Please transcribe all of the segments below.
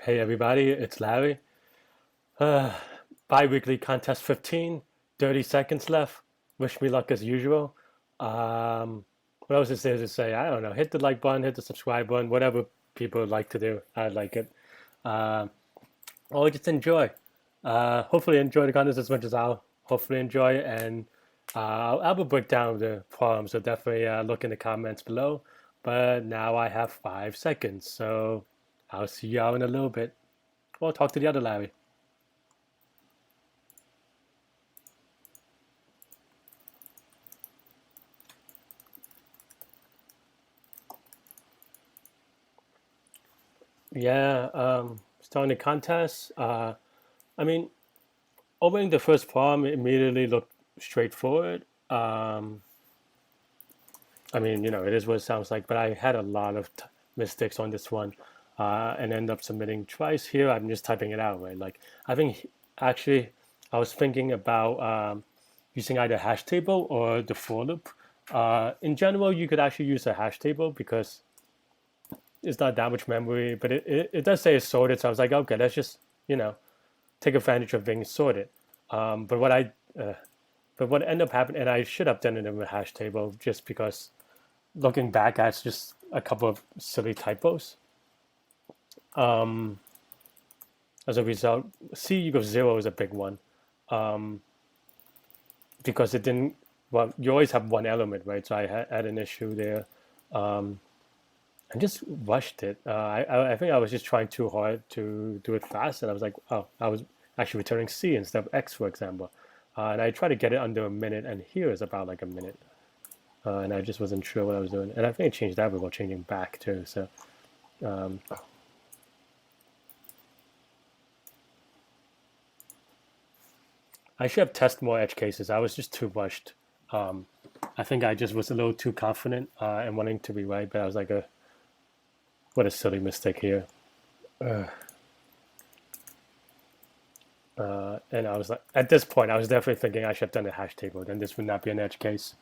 Hey everybody, it's Larry. Uh, Biweekly Contest 15, 30 seconds left. Wish me luck as usual. What else is there to say? I don't know. Hit the like button, hit the subscribe button, whatever people like to do. I like it. Uh, or just enjoy. Hopefully enjoy the contest as much as I'll hopefully enjoy it. And I will break down the problem, so definitely look in the comments below. But now I have 5 seconds, so I'll see you all in a little bit. Well, talk to the other Larry. Yeah, starting the contest. I mean, opening the first problem immediately looked straightforward. I mean, it is what it sounds like, but I had a lot of mistakes on this one, and end up submitting twice. Here, I'm just typing it out, right? Like, I think actually, I was thinking about using either hash table or the for loop. In general, you could actually use a hash table because it's not that much memory, but it does say it's sorted. So I was like, okay, let's just take advantage of being sorted. But what ended up happening, and I should have done it in a hash table, just because looking back, that's just a couple of silly typos. As a result, C equals 0 is a big one, because it didn't. Well, you always have one element, right? So I had an issue there. I just rushed it. I think I was just trying too hard to do it fast, and I was like, oh, I was actually returning C instead of X, for example. And I tried to get it under a minute, and here is about like a minute. And I just wasn't sure what I was doing. And I think I changed that without changing back too. So I should have tested more edge cases. I was just too rushed. I think I just was a little too confident and wanting to be right, but I was like, what a silly mistake here. And I was like, at this point, I was definitely thinking I should have done a hash table. Then this would not be an edge case.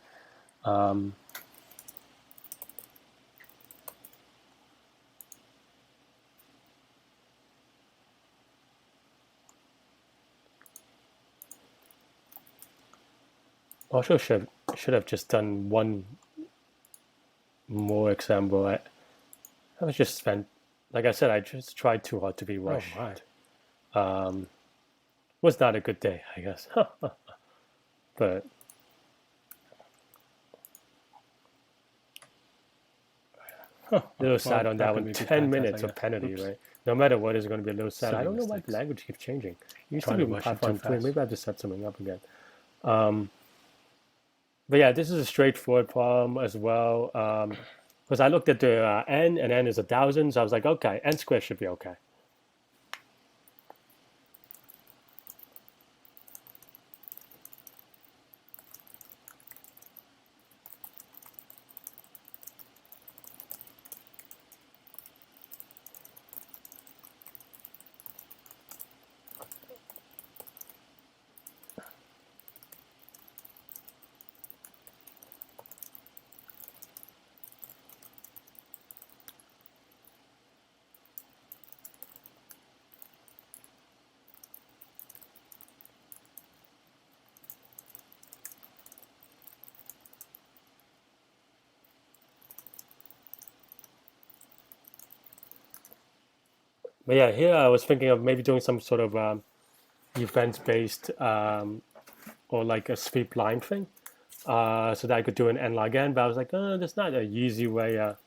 Also, should have just done one more example. I was just spent, like I said, I just tried too hard to be rushed. Was not a good day, I guess. But little sad on that one. 10 minutes of penalty, right? No matter what, is going to be a little sad. I don't know why the language keeps changing. It used to be 5.3. Maybe I have to set something up again. But yeah, this is a straightforward problem as well. Because I looked at the n, and n is 1,000, so I was like, okay, n squared should be okay. But yeah, here I was thinking of maybe doing some sort of events-based or like a sweep line thing, so that I could do an n log n. But I was like, oh, that's not an easy way. It's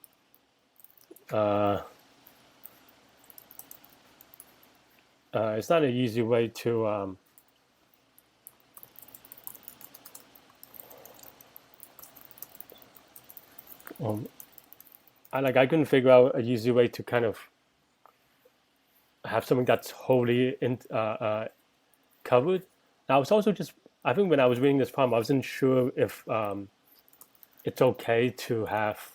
not an easy way to. I couldn't figure out a easy way to kind of have something that's wholly covered. Now, I was also just, I think when I was reading this problem, I wasn't sure if it's okay to have,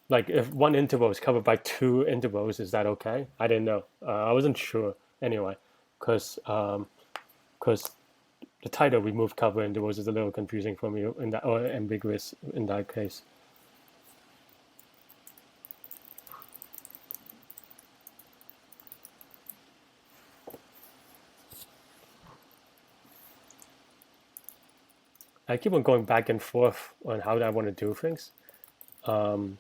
like if one interval is covered by two intervals, is that okay? I didn't know. I wasn't sure anyway, because the title remove cover intervals is a little confusing for me in that, or ambiguous in that case. I keep on going back and forth on how I want to do things. Do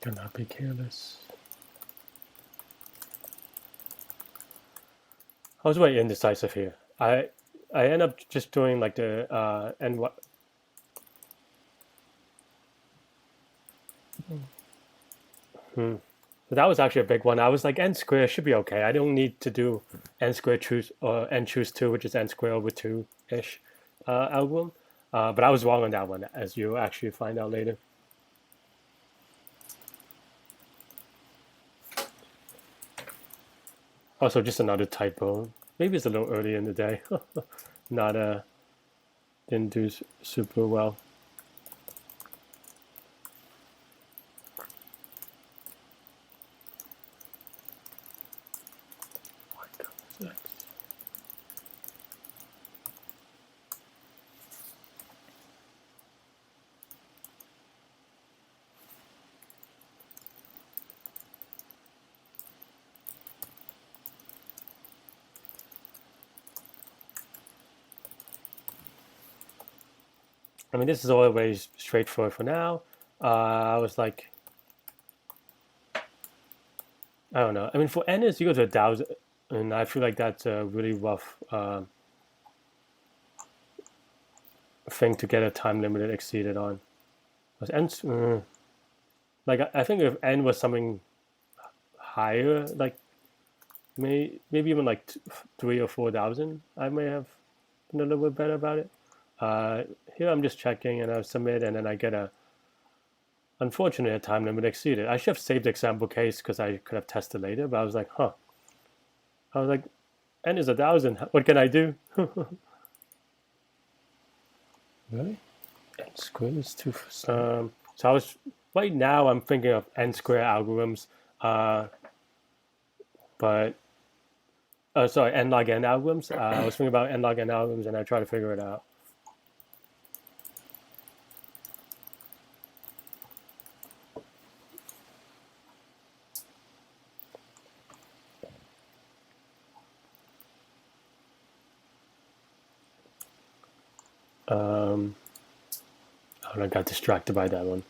not be careless. I was very indecisive here. I end up just doing like the and what. So that was actually a big one. I was like, n square should be okay. I don't need to do n square choose or n choose 2, which is n square over 2-ish algorithm. But I was wrong on that one, as you actually find out later. Also, just another typo. Maybe it's a little early in the day. Not didn't do super well. I mean, this is always straightforward for now. I was like, I don't know. I mean, for NS, you go to 1,000, and I feel like that's a really rough thing to get a time limit exceeded on. Because N, like I think if N was something higher, like maybe even like 3 or 4,000, I may have been a little bit better about it. Here I'm just checking and I submit, and then I get a unfortunate time limit exceeded. I should have saved the example case because I could have tested later, but I was like, huh. I was like, N is 1,000. What can I do? Really? N squared is too. So I was right now. I'm thinking of n square algorithms, but sorry, n log n algorithms. I was thinking about n log n algorithms, and I try to figure it out. I got distracted by that one.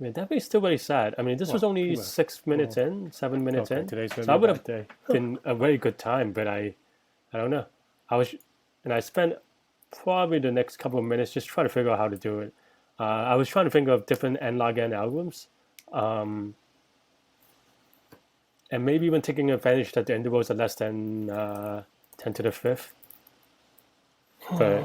Yeah, that was still very sad. I mean, this was only 6 minutes in, 7 minutes in. Today's so I would have been a very good time, but I don't know. I spent probably the next couple of minutes just trying to figure out how to do it. I was trying to think of different n log n algorithms, and maybe even taking advantage that the intervals are less than 10 to the 5th. But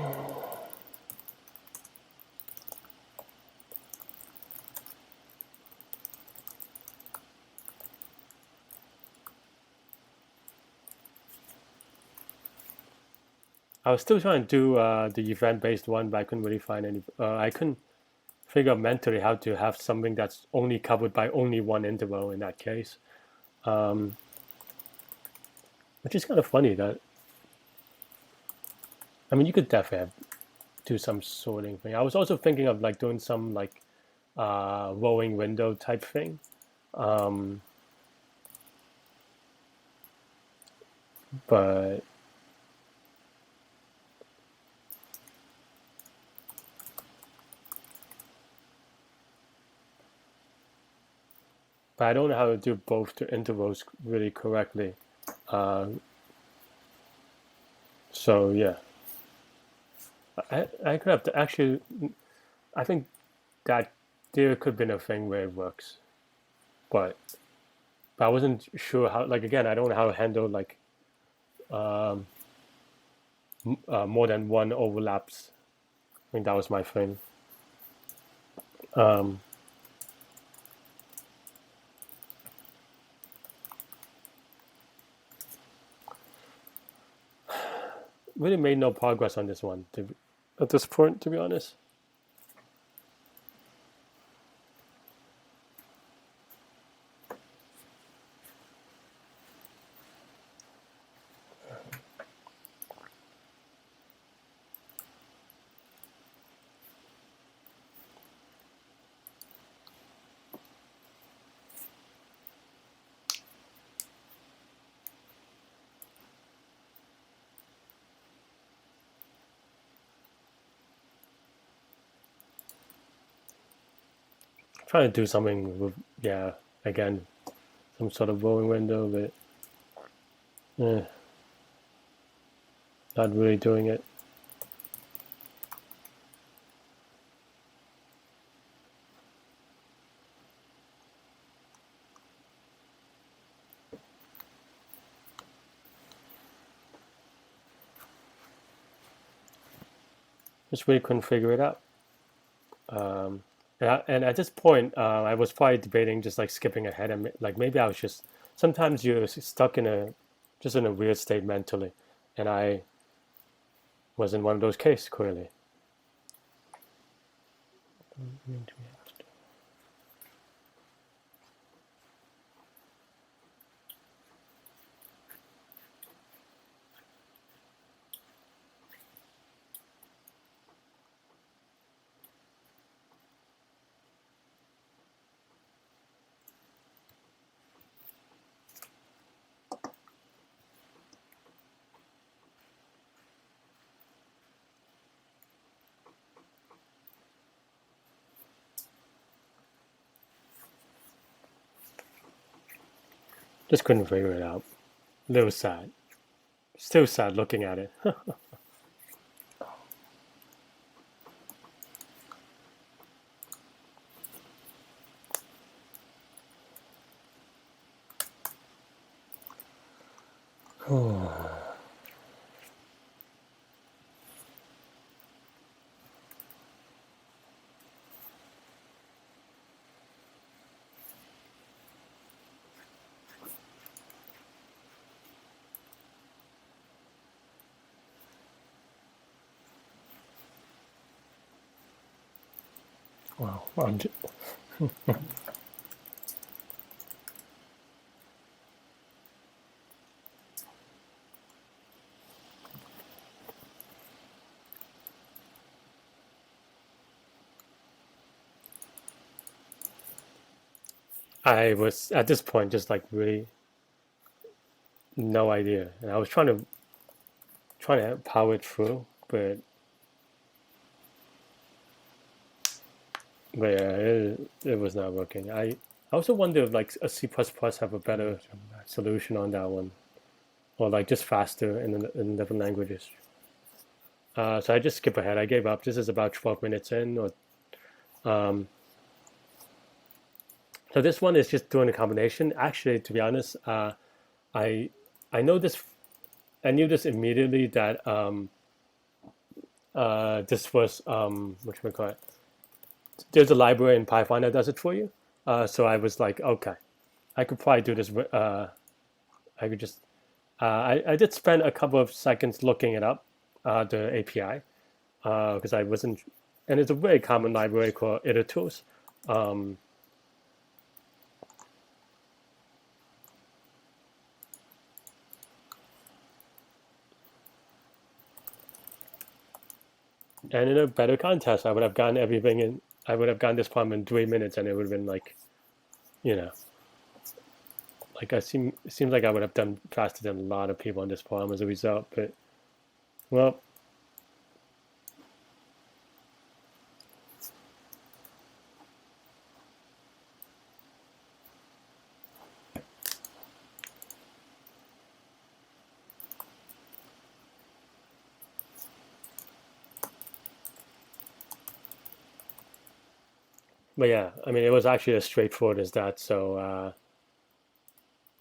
I was still trying to do the event-based one, but I couldn't really find any. I couldn't figure out mentally how to have something that's only covered by only one interval in that case, which is kind of funny. That I mean, you could definitely do some sorting thing. I was also thinking of like doing some like rolling window type thing. But I don't know how to do both the intervals really correctly. So yeah, I could have to actually. I think that there could have been a thing where it works, but I wasn't sure how. Like again, I don't know how to handle like more than one overlaps. I think that was my thing. Really made no progress on this one at this point, to be honest. trying to do something with, yeah, again, some sort of rolling window, but not really doing it. Just really couldn't figure it out. And at this point, I was probably debating just like skipping ahead and like maybe I was just sometimes you're stuck in a weird state mentally, and I was in one of those cases clearly. Just couldn't figure it out. A little sad. Still sad looking at it. Wow. I was at this point just like really no idea, and I was trying to power it through, but yeah, it was not working. I also wonder if like a C++ have a better solution on that one, or like just faster in different languages. So I just skip ahead. I gave up. This is about 12 minutes in, or so this one is just doing a combination. Actually, to be honest, I know this. I knew this immediately that this was what should we call it? There's a library in Python that does it for you. So I was like, okay, I could probably do this. I could just. I did spend a couple of seconds looking it up, the API, because I wasn't, and it's a very common library called editors. And in a better contest, I would have gotten everything in. I would have gotten this problem in 3 minutes, and it would have been like, you know, like it seems like I would have done faster than a lot of people on this problem as a result. But well, but yeah, I mean, it was actually as straightforward as that. So,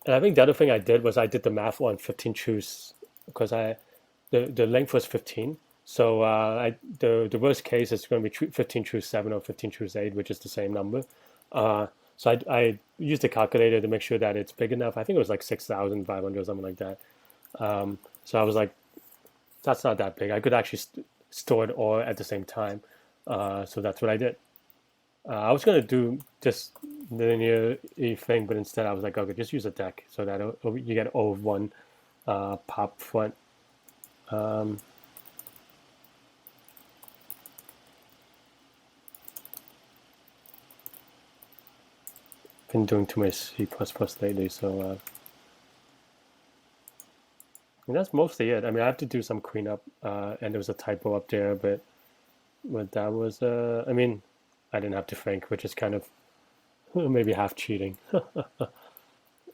and I think the other thing I did was I did the math on 15 choose because the length was 15. So the worst case is going to be 15 choose 7 or 15 choose 8, which is the same number. So I used the calculator to make sure that it's big enough. I think it was like 6,500 or something like that. So I was like, that's not that big. I could actually store it all at the same time. So that's what I did. I was going to do just linear thing, but instead I was like, okay, just use a deck so that you get all of one pop front. Been doing too much C++ lately, so and that's mostly it. I mean, I have to do some cleanup, and there was a typo up there, but that was, I mean, I didn't have to think, which is kind of maybe half cheating, but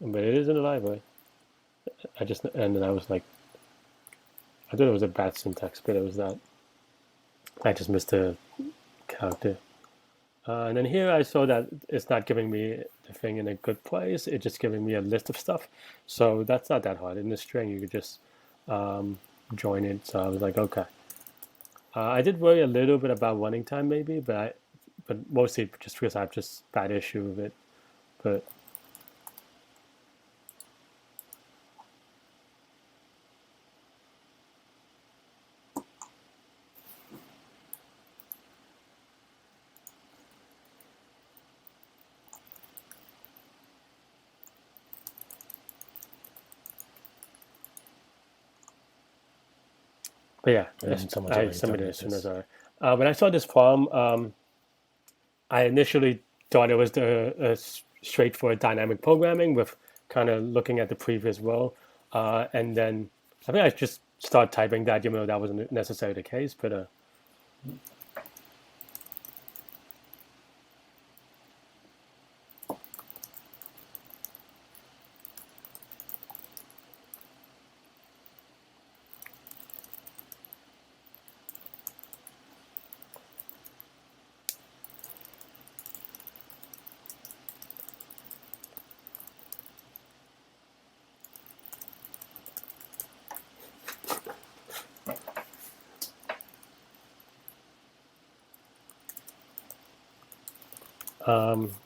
it is in the library. And then I was like, I thought it was a bad syntax, but it was that. I just missed a character. And then here I saw that it's not giving me the thing in a good place. It's just giving me a list of stuff. So that's not that hard. In the string, you could just join it. So I was like, okay. I did worry a little bit about running time maybe, but mostly just because I have just bad issue with it. But yeah, And someone's I already submitted done as soon this. as when I saw this problem, I initially thought it was the straightforward dynamic programming with kind of looking at the previous row, and then I think I just started typing that, even though that wasn't necessarily the case. But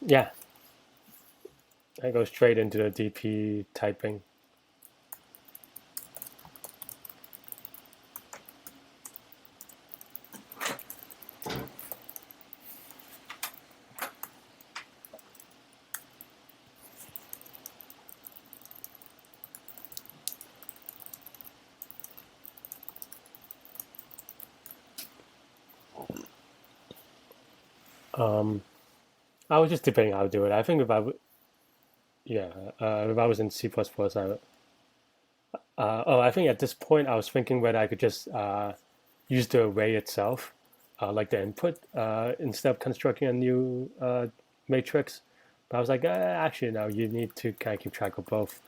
yeah, I go straight into the DP typing. I was just debating how to do it. I think if I would, yeah, if I was in C++, I think at this point I was thinking whether I could just use the array itself, like the input, instead of constructing a new matrix. But I was like, actually, no, you need to kind of keep track of both.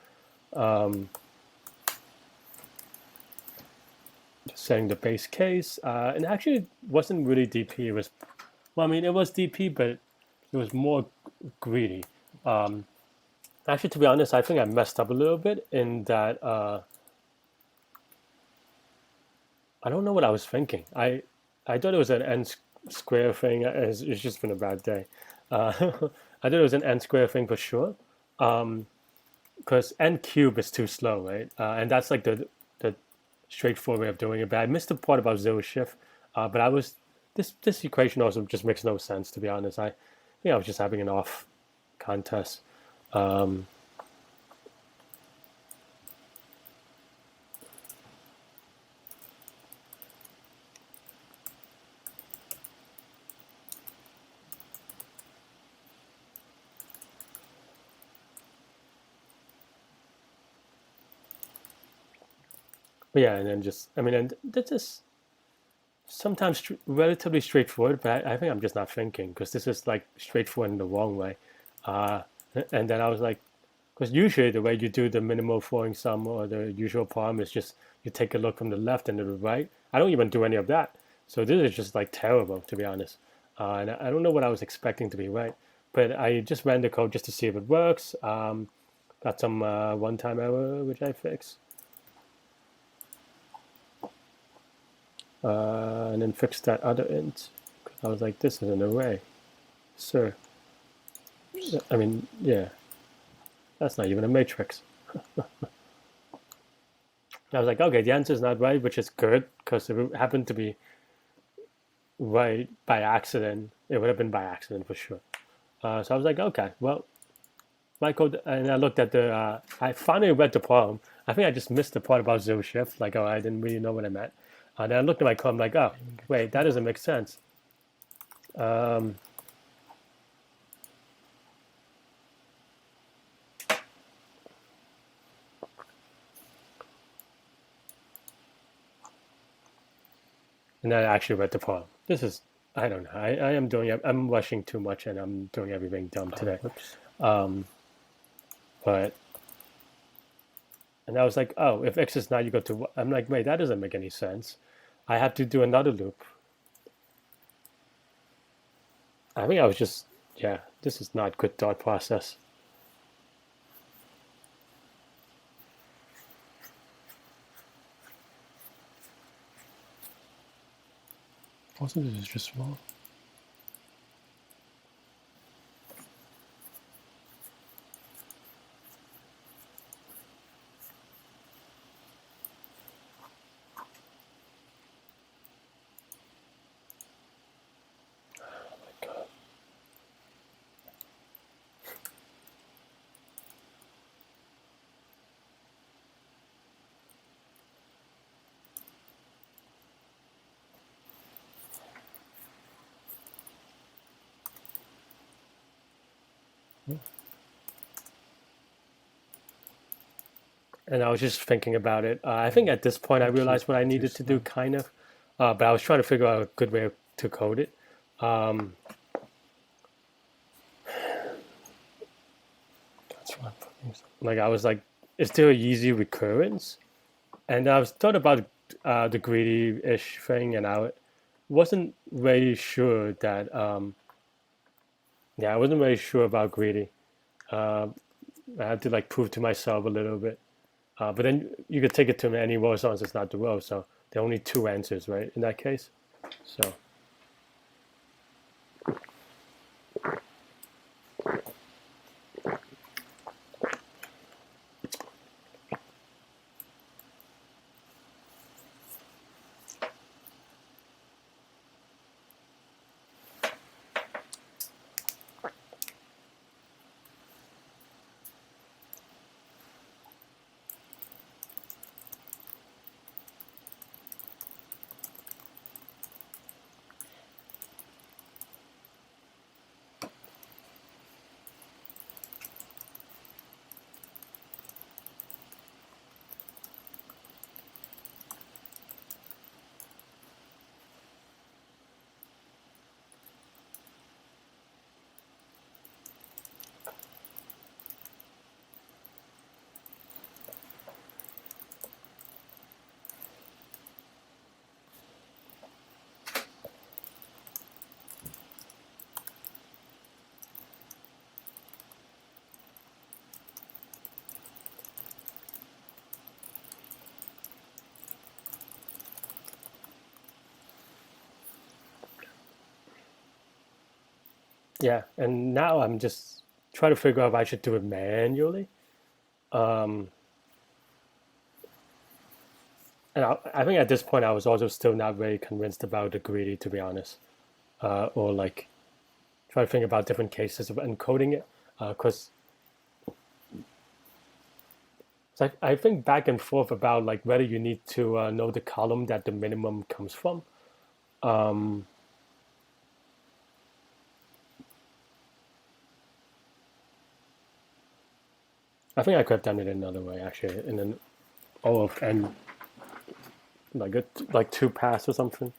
Just setting the base case, and actually it wasn't really DP. It was, well, I mean, it was DP, but it was more greedy. Actually, to be honest, I think I messed up a little bit in that I don't know what I was thinking. I thought it was an n square thing. It's just been a bad day. I thought it was an n square thing for sure, because n cube is too slow, right? And that's like the straightforward way of doing it. But I missed the part about zero shift. But I was this equation also just makes no sense, to be honest. I think I was just having an off contest. Um, but yeah, and then just I mean, and that's just sometimes relatively straightforward, but I think I'm just not thinking because this is like straightforward in the wrong way. Uh, and then I was like, because usually the way you do the minimal following sum or the usual problem is just you take a look from the left and to the right. I don't even do any of that. So this is just like terrible, to be honest. And I don't know what I was expecting to be right, but I just ran the code just to see if it works. Got some one-time error, which I fixed. And then fix that other int. I was like, this is an array, sir. I mean, yeah, that's not even a matrix. I was like, okay, the answer is not right, which is good because if it happened to be right by accident, it would have been by accident for sure. So I was like, okay, well, my code, and I looked at I finally read the problem. I think I just missed the part about zero shift, like, oh, I didn't really know what I meant. And then I looked at my code, I'm like, oh, wait, that doesn't make sense. Um, and then I actually read the problem. This is I don't know. I am doing it. I'm rushing too much and I'm doing everything dumb today. Whoops. But and I was like, oh, if X is not, you go to. I'm like, wait, that doesn't make any sense. I have to do another loop. I think I was just, yeah, this is not good thought process. Also, this is just small. And I was just thinking about it. I think at this point I realized what I needed to do, kind of. But I was trying to figure out a good way to code it. Like I was like, is there a easy recurrence? And I was thought about the greedy-ish thing, and I wasn't very sure that. Yeah, I wasn't very sure about greedy. I had to like prove to myself a little bit. But then you could take it to any row as long as it's not the row. So there are only two answers, right? In that case. So. Yeah, and now I'm just trying to figure out if I should do it manually. And I think at this point I was also still not very convinced about the greedy, to be honest, or like try to think about different cases of encoding it, because I think back and forth about like whether you need to know the column that the minimum comes from. I think I could have done it another way actually, and then and like two paths or something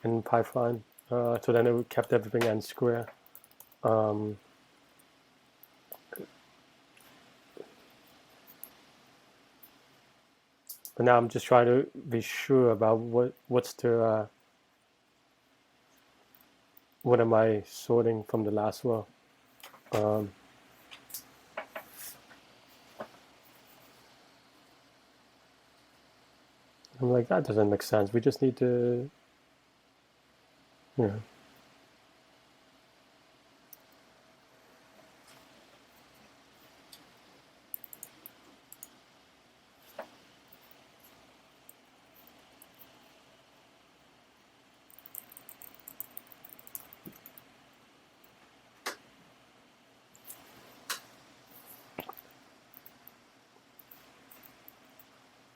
in Python. So then it kept everything n square. But now I'm just trying to be sure about what's the what am I sorting from the last row. I'm like, that doesn't make sense. We just need to, you know.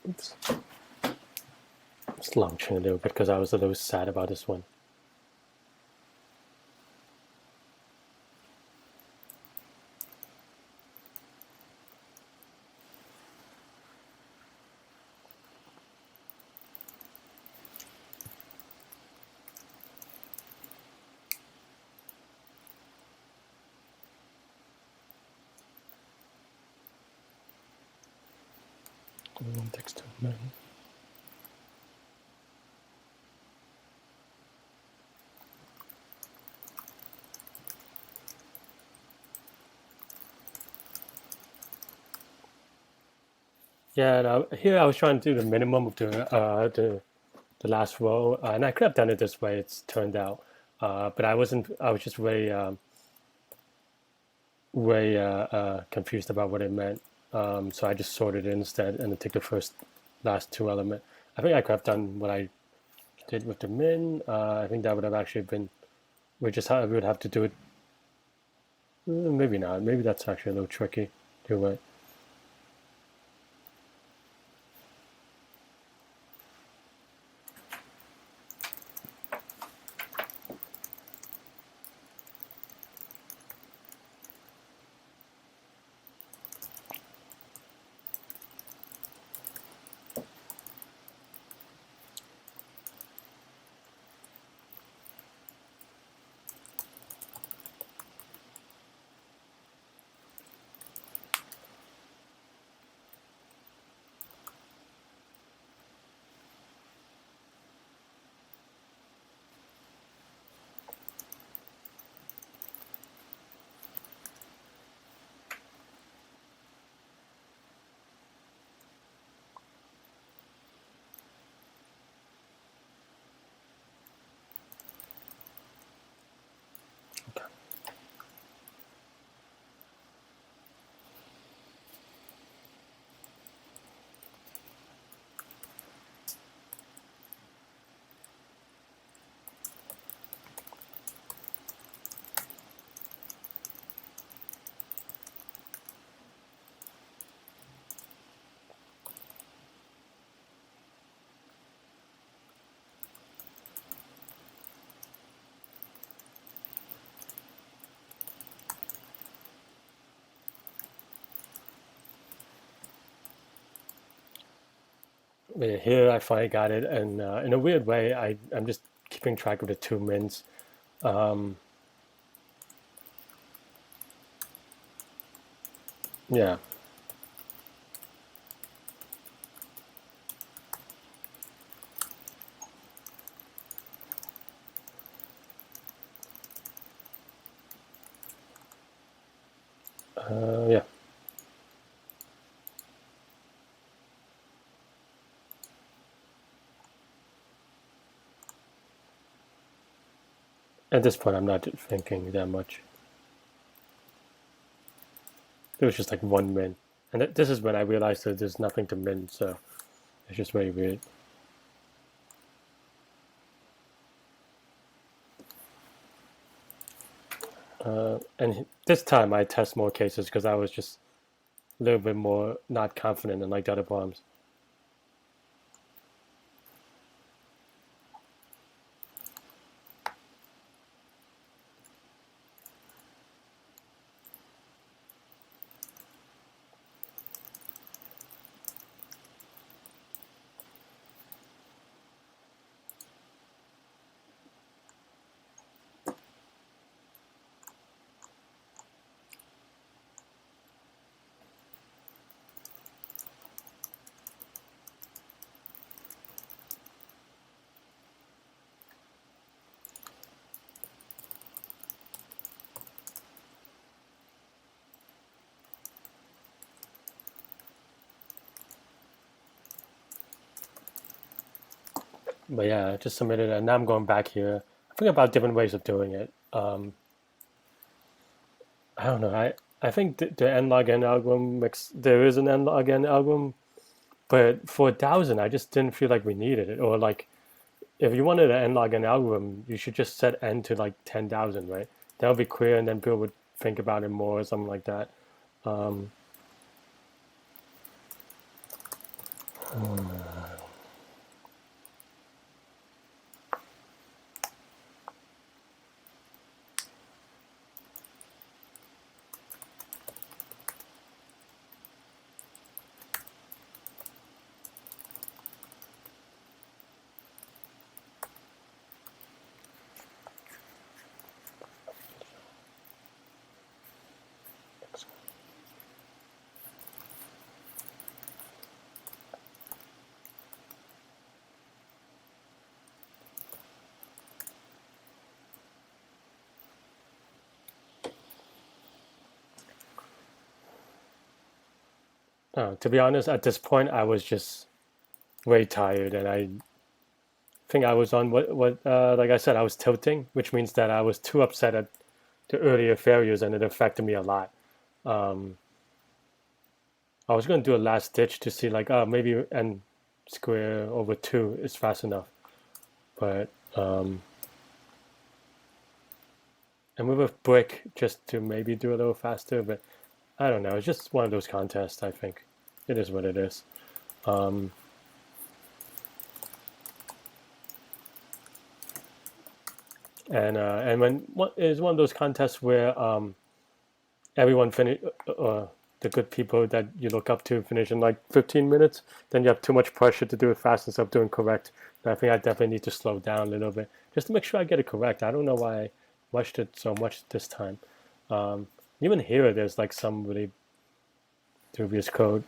Oops. I'm slouching a little bit because I was a little sad about this one. Index to min. Yeah, now here I was trying to do the minimum of the last row, and I could have done it this way. It's turned out, but I wasn't. I was just way confused about what it meant. So I just sorted it instead, and I took the last two element. I think I could have done what I did with the min. I think that would have actually been. We would have to do it. Maybe not. Maybe that's actually a little tricky. Do it. Here I finally got it, and in a weird way, I'm just keeping track of the two mins. Yeah. Yeah. At this point, I'm not thinking that much. It was just like one min, and this is when I realized that there's nothing to min, so it's just very weird. And this time I test more cases because I was just a little bit more not confident in like the other problems. But yeah, I just submitted it, and now I'm going back here. I think about different ways of doing it. I don't know. I think the n log n algorithm there is an n log n algorithm, but for 1,000, I just didn't feel like we needed it. Or like, if you wanted an n log n algorithm, you should just set n to like 10,000, right? That would be clear, and then people would think about it more or something like that. Um, To be honest, at this point, I was just way tired, and I think I was on like I said, I was tilting, which means that I was too upset at the earlier failures, and it affected me a lot. Um, I was going to do a last ditch to see like, oh, maybe n square over 2 is fast enough, but and with a brick just to maybe do a little faster, but I don't know. It's just one of those contests. I think it is what it is. And when is one of those contests where everyone finish, the good people that you look up to finish in like 15 minutes, then you have too much pressure to do it fast instead of doing correct. And I think I definitely need to slow down a little bit just to make sure I get it correct. I don't know why I rushed it so much this time. Even here, there's like some really dubious code.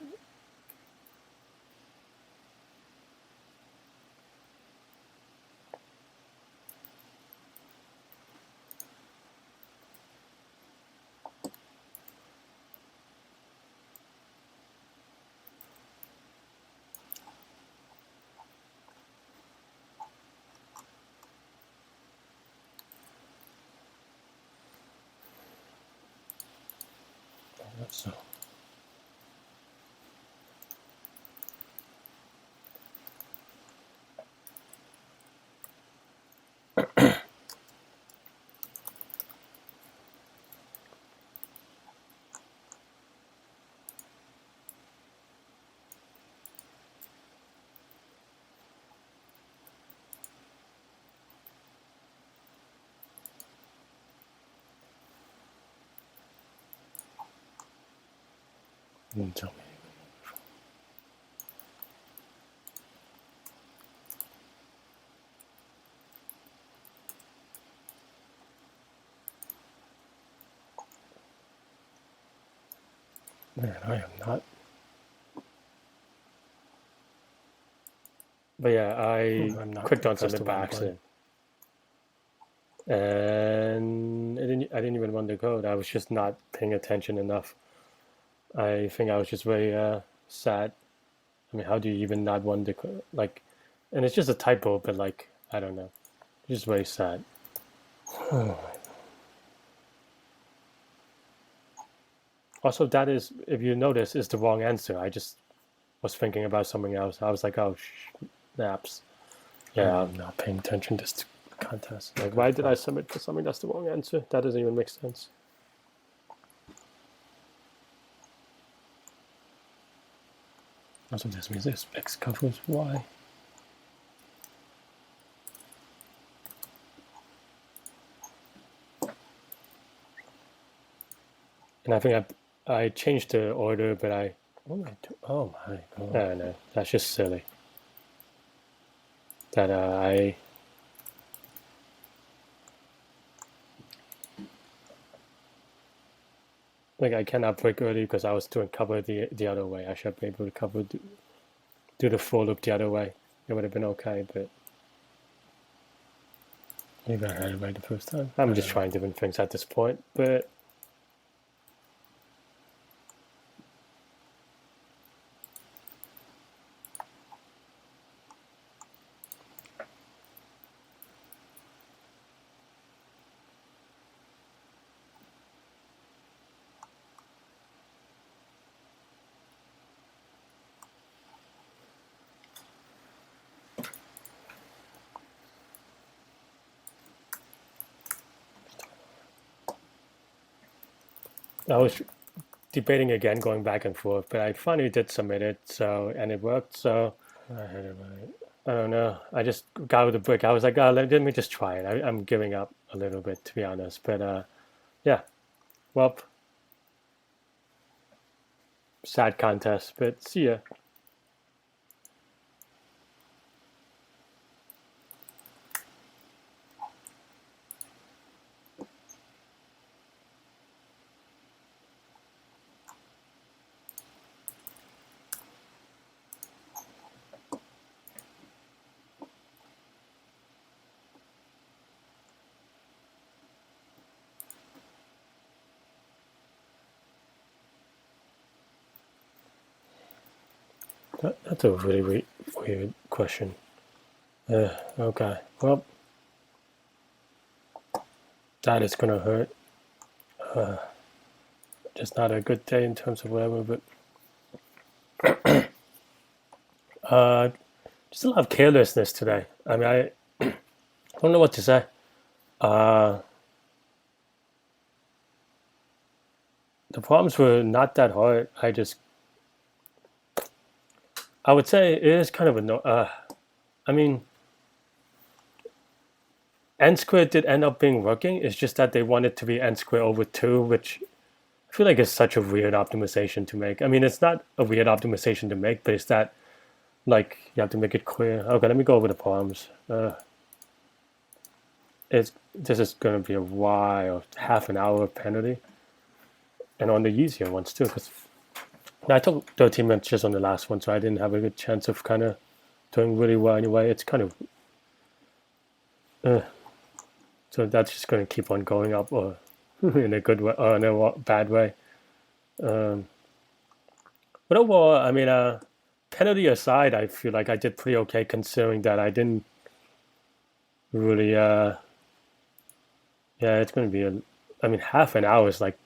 So you can tell me. Man, I am not. But yeah, I I'm not clicked on pressed submit the by wrong accident, and I didn't even run the code. I was just not paying attention enough. I think I was just very sad. I mean, how do you even not run the like? And it's just a typo, but like I don't know, just very sad. button. Also, that is, if you notice, is the wrong answer. I just was thinking about something else. I was like, oh, snaps. Yeah, I'm not paying attention to this contest. like why did I submit for something that's the wrong answer? That doesn't even make sense. That's what this means. This X covers Y. And I think I changed the order, but I Oh my god. don't know. That's just silly. That I like I cannot break early because I was doing cover the other way. I should be able to cover do the full loop the other way. It would have been okay, but Maybe I had it right the first time. I'm just trying different things at this point. But I was debating again, going back and forth, but I finally did submit it, so and it worked. So I had it right. I don't know. I just got with the brick. I was like, oh, let me just try it. I'm giving up a little bit, to be honest. But yeah, well, sad contest. But see ya. That's a really weird question. Okay, well, that is gonna hurt. Just not a good day in terms of whatever, but just a lot of carelessness today. I mean, I don't know what to say. The problems were not that hard. I would say it is kind of I mean, n squared did end up being working. It's just that they wanted to be n squared over 2, which I feel like is such a weird optimization to make. I mean, it's not a weird optimization to make, but it's that, like, you have to make it clear. Okay, let me go over the problems. This is going to be a while, half an hour of penalty. And on the easier ones, too, because I took 13 minutes just on the last one, so I didn't have a good chance of kind of doing really well anyway. It's kind of... so that's just going to keep on going up, or in a good way, or in a bad way. But overall, I mean, penalty aside, I feel like I did pretty okay considering that I didn't really... yeah, it's going to be I mean, half an hour is like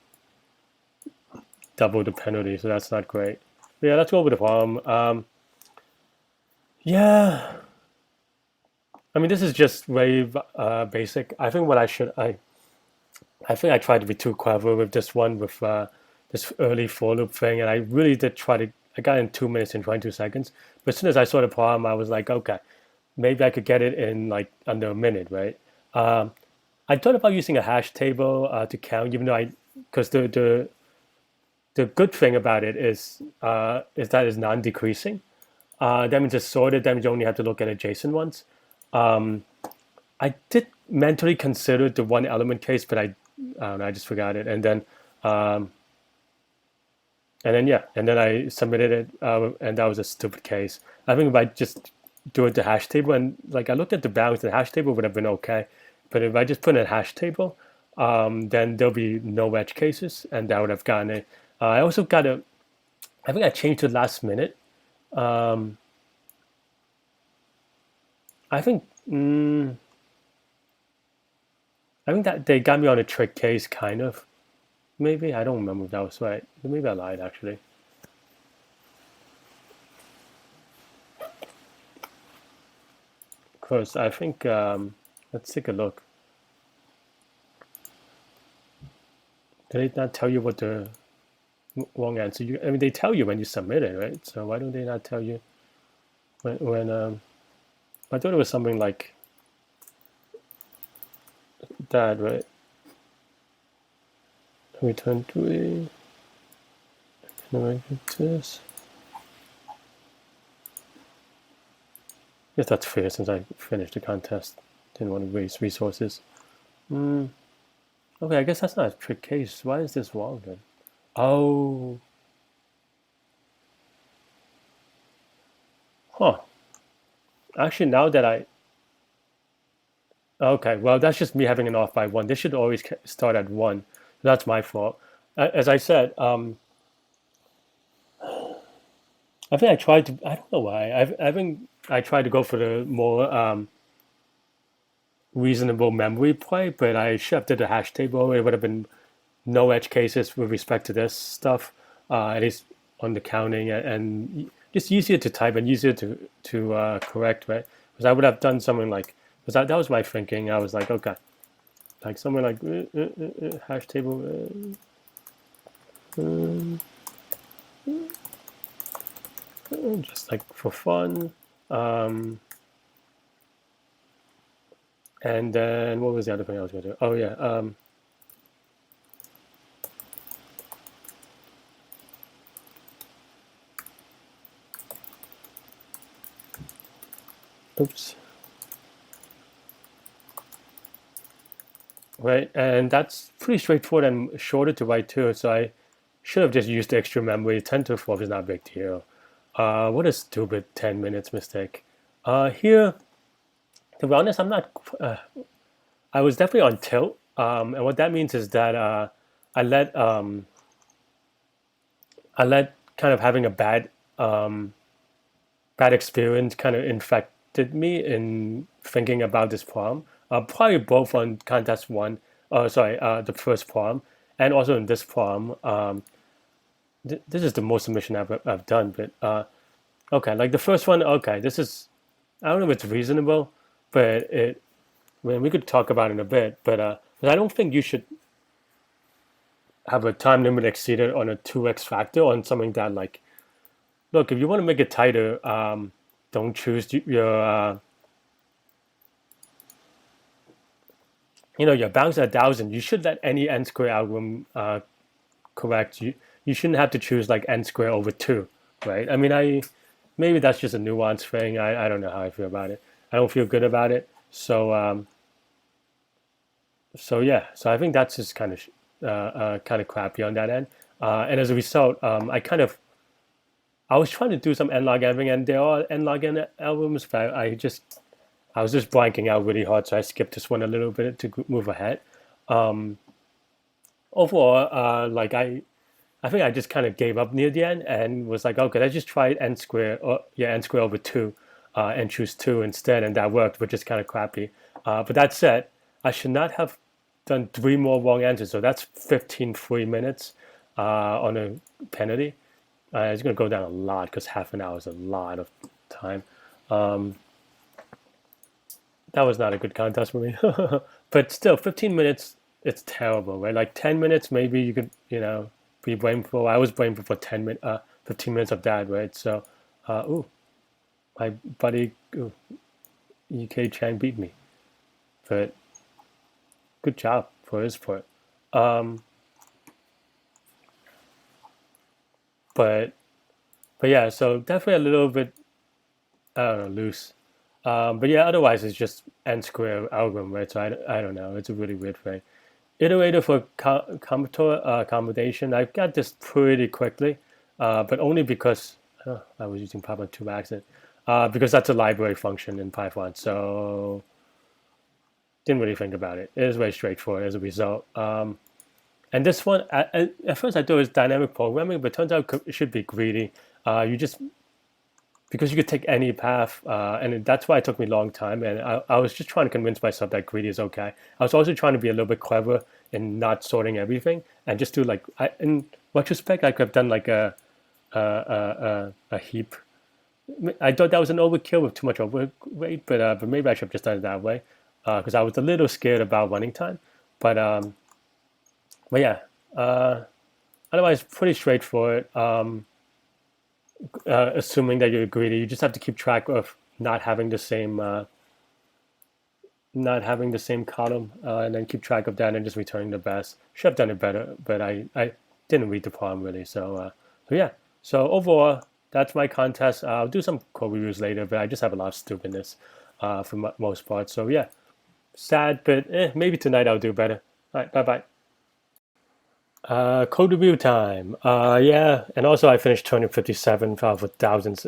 double the penalty, so that's not great. But yeah, let's go over the problem. Yeah, I mean, this is just very basic. I think what I think I tried to be too clever with this one, with this early for loop thing, and I really did try to. I got in 2 minutes and 22 seconds, but as soon as I saw the problem, I was like, okay, maybe I could get it in like under a minute, right? I thought about using a hash table to count, even though because the good thing about it is that it's non-decreasing. That means it's sorted. That means you only have to look at adjacent ones. I did mentally consider the one element case, but I don't know, I just forgot it. And then I submitted it, and that was a stupid case. I think if I just do it the hash table, and like I looked at the bounds, the hash table would have been okay. But if I just put in a hash table, then there'll be no edge cases, and that would have gotten it. I also got I think I changed it last minute. I think that they got me on a trick case, kind of. Maybe I don't remember if that was right. Maybe I lied actually. Because I think let's take a look. Did they not tell you what the wrong answer? I mean, they tell you when you submit it, right? So why don't they not tell you when I thought it was something like that, right? Return to a this. Yes, that's fair since I finished the contest. Didn't want to waste resources. Okay, I guess that's not a trick case. Why is this wrong then? Oh. Huh. Actually, now that okay, well, that's just me having an off by 1. This should always start at 1. That's my fault. As I said, I think I tried to. I don't know why. I think I tried to go for the more reasonable memory play, but I shoved it a hash table. It would have been no edge cases with respect to this stuff, at least on the counting, and just easier to type and easier to correct, right? Because I would have done something like, because that was my thinking. I was like, okay, like somewhere like hash table. Just like for fun. And then what was the other thing I was going to do? Oh yeah. Oops. Right, and that's pretty straightforward and shorter to write too. So I should have just used the extra memory. 10 to the 4th is not a big deal. What a stupid 10 minutes mistake. Here, to be honest, I'm not. I was definitely on tilt, and what that means is that I let kind of having a bad bad experience kind of infected me in thinking about this problem. Probably both on contest one, the first problem, and also in this problem. This is the most submission I've done, but okay, like the first one. Okay, this is, I don't know if it's reasonable, but we could talk about it in a bit. But I don't think you should have a time limit exceeded on a 2x factor on something that, like, look, if you want to make it tighter, don't choose your your bounds at 1,000. You should let any n square algorithm correct. You shouldn't have to choose like n square over 2, right? I mean, maybe that's just a nuance thing. I don't know how I feel about it. I don't feel good about it. So yeah, so I think that's just kind of crappy on that end. And as a result, I was trying to do some n log n, and there are n log n algorithms, but I was just blanking out really hard, so I skipped this one a little bit to move ahead. Overall, like I think I just kind of gave up near the end and was like, okay, let's just try n square over 2, and choose 2 instead, and that worked, which is kind of crappy. But that said, I should not have done 3 more wrong answers, so that's 15 free minutes on a penalty. It's going to go down a lot because half an hour is a lot of time. That was not a good contest for me. But still, 15 minutes, it's terrible, right? Like 10 minutes, maybe you could, be blamed for. I was blamed for 15 minutes of that, right? So, my buddy EK Chang beat me, but good job for his part. But yeah, so definitely a little bit, I don't know, loose. But yeah, otherwise it's just n square algorithm, right? So I don't know. It's a really weird thing. Iterator for combinator accommodation, I got this pretty quickly, but only because I was using Python 2 by accident, because that's a library function in Python. So didn't really think about it. It is very straightforward as a result. And this one, at first I thought it was dynamic programming, but it turns out it should be greedy. You just, because you could take any path, and that's why it took me a long time. And I was just trying to convince myself that greedy is okay. I was also trying to be a little bit clever in not sorting everything and just do like, in retrospect, I could have done like a heap. I thought that was an overkill with too much overweight, but maybe I should have just done it that way, because I was a little scared about running time. But yeah, otherwise pretty straightforward. Assuming that you're greedy, you just have to keep track of not having the same column, and then keep track of that and just returning the best. Should have done it better, but I didn't read the problem really. So yeah. So overall, that's my contest. I'll do some code reviews later, but I just have a lot of stupidness for most part. So yeah, sad, but maybe tonight I'll do better. All right, bye bye. Code review time. Yeah, and also I finished 257 out of thousands,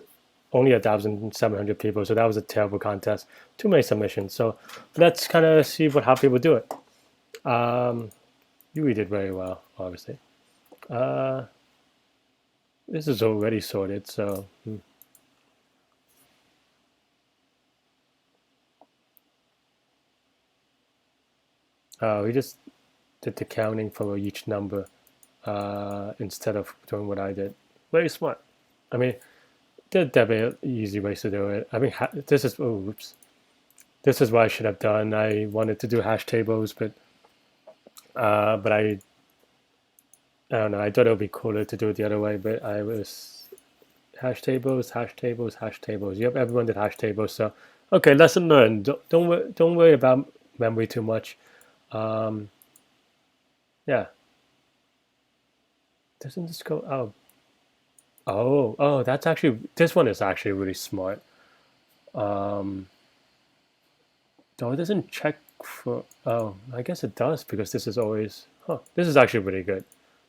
only 1,700 people, so that was a terrible contest. Too many submissions. So let's kind of see how people do it. You did very well, obviously. This is already sorted, so. We just did the counting for each number instead of doing what I did. Very smart. I mean, there are definitely easy ways to do it. I mean, this is, oops. This is what I should have done. I wanted to do hash tables, but I don't know. I thought it would be cooler to do it the other way, but I was hash tables, hash tables, hash tables. Yep, everyone did hash tables. So, okay, lesson learned. Don't worry about memory too much. Yeah. Doesn't this go? Oh, that's actually, this one is actually really smart. Though it doesn't check for, oh, I guess it does because this is always, this is actually really good.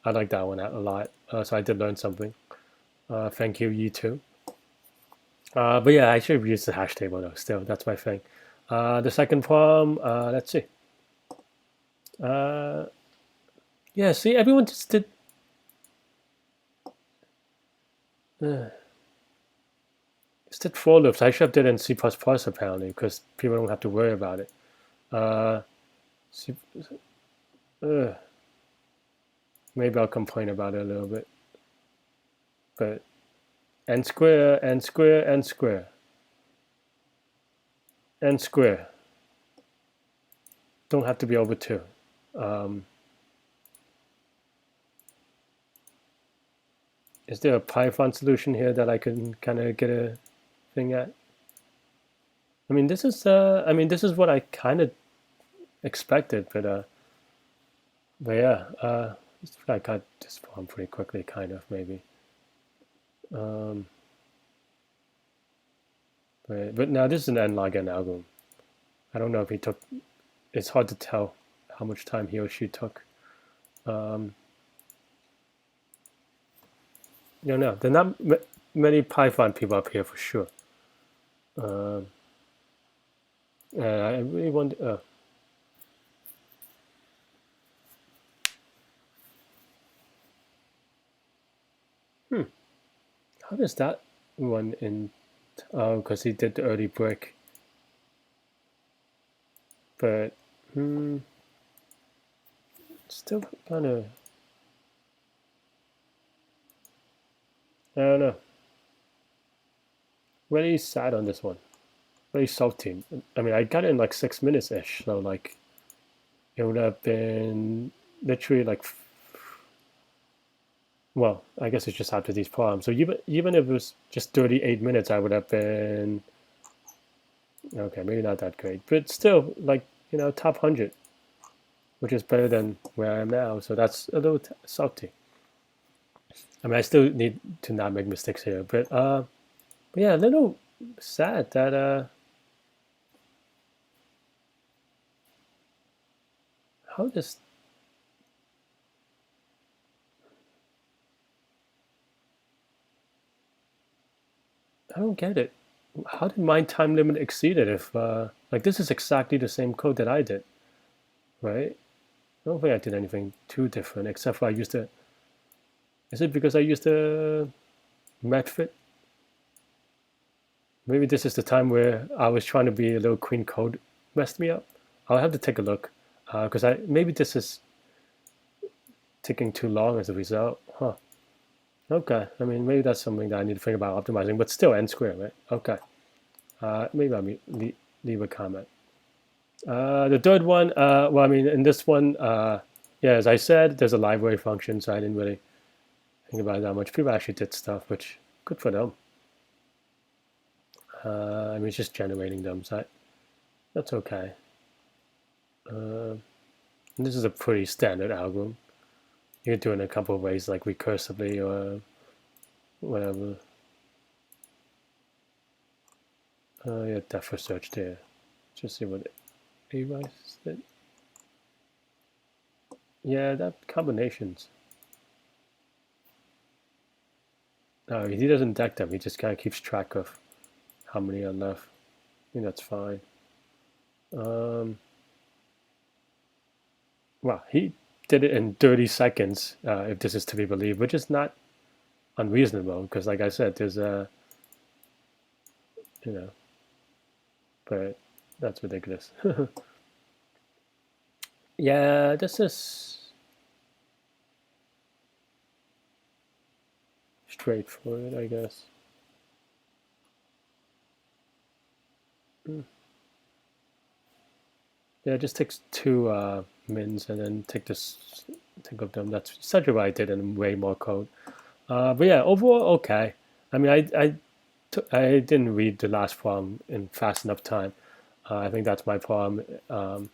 I like that one a lot. So I did learn something. Thank you, you too. But yeah, I should have used the hash table though, still, that's my thing. The second problem, let's see. Yeah, see, everyone just did. just did for loops. I should have did it in C++ apparently, because people don't have to worry about it. C, maybe I'll complain about it a little bit. But n square, n square, n square, n square. Don't have to be over 2. Is there a Python solution here that I can kind of get a thing at? I mean, this is what I kind of expected, but yeah, I got this problem pretty quickly, kind of maybe. But now this is an n log n algorithm. I don't know if he took. It's hard to tell how much time he or she took. You know, there are not many Python people up here for sure. I really wonder. How does that one in? Oh, because he did the early brick. But still kind of. I don't know. Really sad on this one. Really salty. I mean, I got it in like 6 minutes ish, so like it would have been literally like. Well, I guess it's just after these problems. So even if it was just 38 minutes, I would have been okay. Maybe not that great, but still, like top 100, which is better than where I am now. So that's a little salty. I mean, I still need to not make mistakes here, but yeah, a little sad that how does I don't get it. How did my time limit exceed it if like this is exactly the same code that I did, right? I don't think I did anything too different except for I used a. Is it because I used a matfit? Maybe this is the time where I was trying to be a little clean code messed me up. I'll have to take a look because maybe this is taking too long as a result, huh? Okay, I mean maybe that's something that I need to think about optimizing, but still n squared, right? Okay, maybe I'll leave a comment. The third one, well, I mean in this one, yeah, as I said, there's a library function, so I didn't really think about it that much. People actually did stuff, which good for them. I mean, it's just generating them, so that's okay. This is a pretty standard algorithm. You can do it in a couple of ways, like recursively or whatever. Yeah, depth for search there. Just see what A writes it. Yeah, that combinations. No, he doesn't deck them. He just kind of keeps track of how many are left. I think that's fine. Well, he did it in 30 seconds, if this is to be believed, which is not unreasonable because, like I said, there's a, but that's ridiculous. Yeah, this is straightforward, I guess. Yeah, it just takes 2 mins and then take of them. That's essentially what I did in way more code. But yeah, overall okay. I mean, I didn't read the last problem in fast enough time. I think that's my problem, and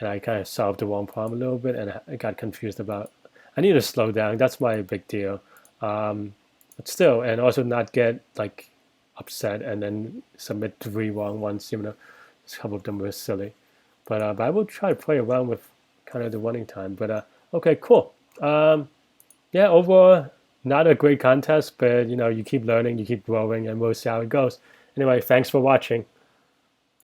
I kind of solved the wrong problem a little bit, and I got confused about. I need to slow down. That's my big deal. But still, and also not get like upset and then submit 3 wrong ones. A couple of them were silly. But I will try to play around with kind of the running time. But okay, cool. Yeah, overall, not a great contest, but you keep learning, you keep growing, and we'll see how it goes. Anyway, thanks for watching.